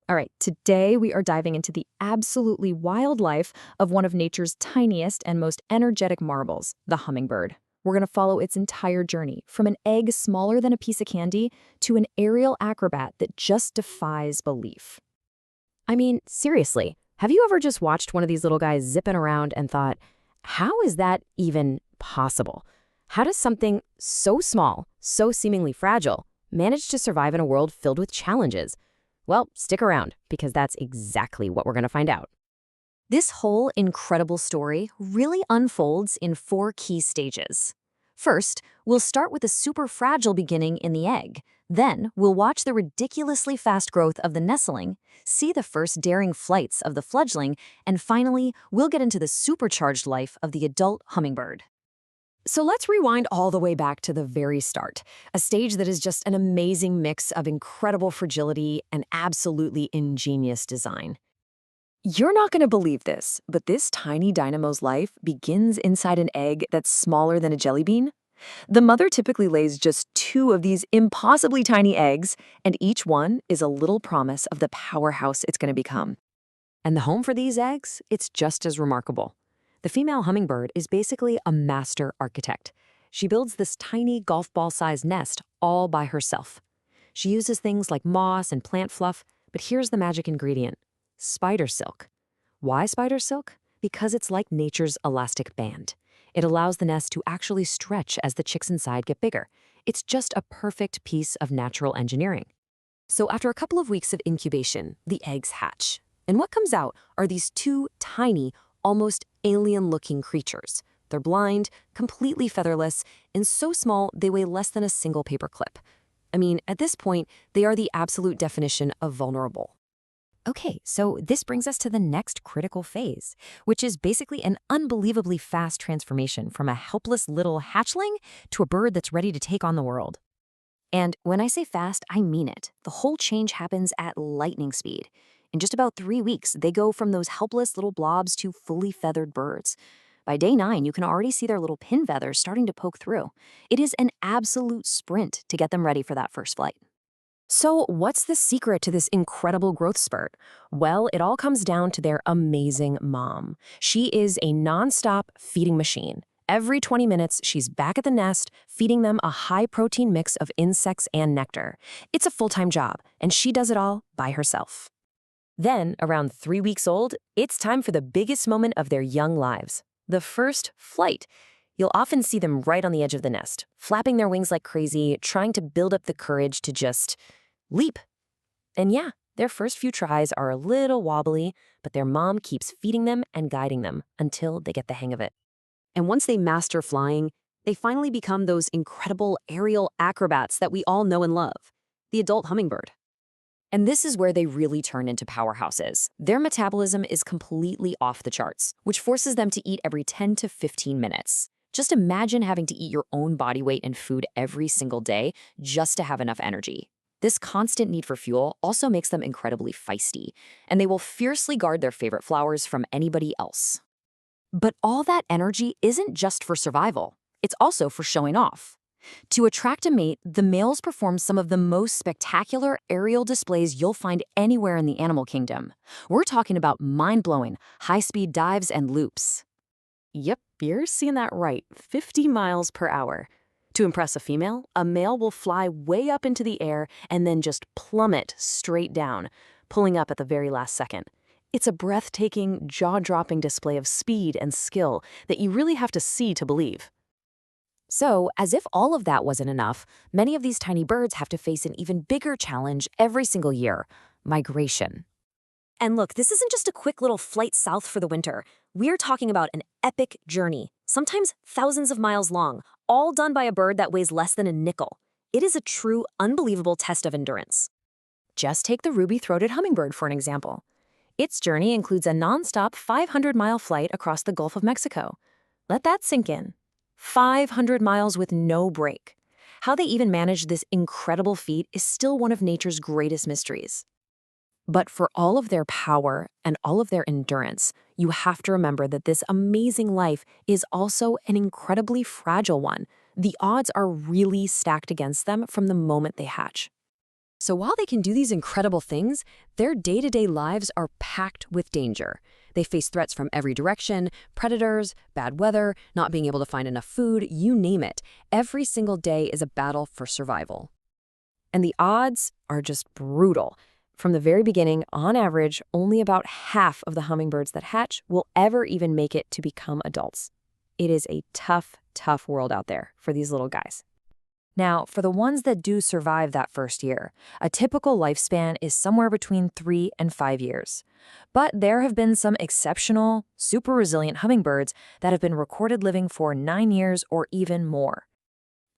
All right, today we are diving into the absolutely wild life of one of nature's tiniest and most energetic marvels, the hummingbird. We're going to follow its entire journey, from an egg smaller than a piece of candy to an aerial acrobat that just defies belief. I mean, seriously, have you ever just watched one of these little guys zipping around and thought, how is that even possible? How does something so small, so seemingly fragile, manage to survive in a world filled with challenges? Well, stick around, because that's exactly what we're going to find out. This whole incredible story really unfolds in four key stages. First, we'll start with a super fragile beginning in the egg. Then, we'll watch the ridiculously fast growth of the nestling, see the first daring flights of the fledgling, and finally, we'll get into the supercharged life of the adult hummingbird. So let's rewind all the way back to the very start, a stage that is just an amazing mix of incredible fragility and absolutely ingenious design. You're not going to believe this, but this tiny dynamo's life begins inside an egg that's smaller than a jelly bean. The mother typically lays just two of these impossibly tiny eggs, and each one is a little promise of the powerhouse it's going to become. And the home for these eggs, it's just as remarkable. The female hummingbird is basically a master architect. She builds this tiny golf ball-sized nest all by herself. She uses things like moss and plant fluff, but here's the magic ingredient: spider silk. Why spider silk? Because it's like nature's elastic band. It allows the nest to actually stretch as the chicks inside get bigger. It's just a perfect piece of natural engineering. So after a couple of weeks of incubation, the eggs hatch. And what comes out are these two tiny, almost alien-looking creatures. They're blind, completely featherless, and so small they weigh less than a single paper clip. I mean, at this point, they are the absolute definition of vulnerable. Okay, so this brings us to the next critical phase, which is basically an unbelievably fast transformation from a helpless little hatchling to a bird that's ready to take on the world. And when I say fast, I mean it. The whole change happens at lightning speed. In just about 3 weeks, they go from those helpless little blobs to fully feathered birds. By day 9, you can already see their little pin feathers starting to poke through. It is an absolute sprint to get them ready for that first flight. So what's the secret to this incredible growth spurt? Well, it all comes down to their amazing mom. She is a nonstop feeding machine. Every 20 minutes, she's back at the nest, feeding them a high-protein mix of insects and nectar. It's a full-time job, and she does it all by herself. Then, around 3 weeks old, it's time for the biggest moment of their young lives: the first flight. You'll often see them right on the edge of the nest, flapping their wings like crazy, trying to build up the courage to just leap. And yeah, their first few tries are a little wobbly, but their mom keeps feeding them and guiding them until they get the hang of it. And once they master flying, they finally become those incredible aerial acrobats that we all know and love, the adult hummingbird. And this is where they really turn into powerhouses. Their metabolism is completely off the charts, which forces them to eat every 10 to 15 minutes. Just imagine having to eat your own body weight in food every single day just to have enough energy. This constant need for fuel also makes them incredibly feisty, and they will fiercely guard their favorite flowers from anybody else. But all that energy isn't just for survival. It's also for showing off. To attract a mate, the males perform some of the most spectacular aerial displays you'll find anywhere in the animal kingdom. We're talking about mind-blowing, high-speed dives and loops. Yep, you're seeing that right, 50 miles per hour. To impress a female, a male will fly way up into the air and then just plummet straight down, pulling up at the very last second. It's a breathtaking, jaw-dropping display of speed and skill that you really have to see to believe. So, as if all of that wasn't enough, many of these tiny birds have to face an even bigger challenge every single year: migration. And look, this isn't just a quick little flight south for the winter. We're talking about an epic journey, sometimes thousands of miles long, all done by a bird that weighs less than a nickel. It is a true, unbelievable test of endurance. Just take the ruby-throated hummingbird for an example. Its journey includes a nonstop 500-mile flight across the Gulf of Mexico. Let that sink in. 500 miles with no break. How they even managed this incredible feat is still one of nature's greatest mysteries. But for all of their power and all of their endurance, you have to remember that this amazing life is also an incredibly fragile one. The odds are really stacked against them from the moment they hatch. So while they can do these incredible things, their day-to-day lives are packed with danger. They face threats from every direction, predators, bad weather, not being able to find enough food, you name it. Every single day is a battle for survival. And the odds are just brutal. From the very beginning, on average, only about half of the hummingbirds that hatch will ever even make it to become adults. It is a tough, tough world out there for these little guys. Now, for the ones that do survive that first year, a typical lifespan is somewhere between 3 and 5 years. But there have been some exceptional, super resilient hummingbirds that have been recorded living for 9 years or even more.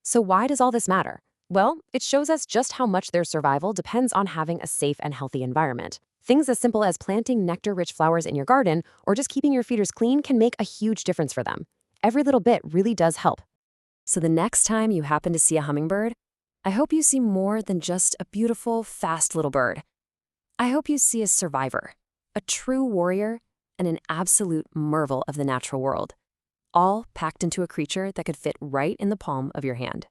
So why does all this matter? Well, it shows us just how much their survival depends on having a safe and healthy environment. Things as simple as planting nectar-rich flowers in your garden or just keeping your feeders clean can make a huge difference for them. Every little bit really does help. So the next time you happen to see a hummingbird, I hope you see more than just a beautiful, fast little bird. I hope you see a survivor, a true warrior, and an absolute marvel of the natural world, all packed into a creature that could fit right in the palm of your hand.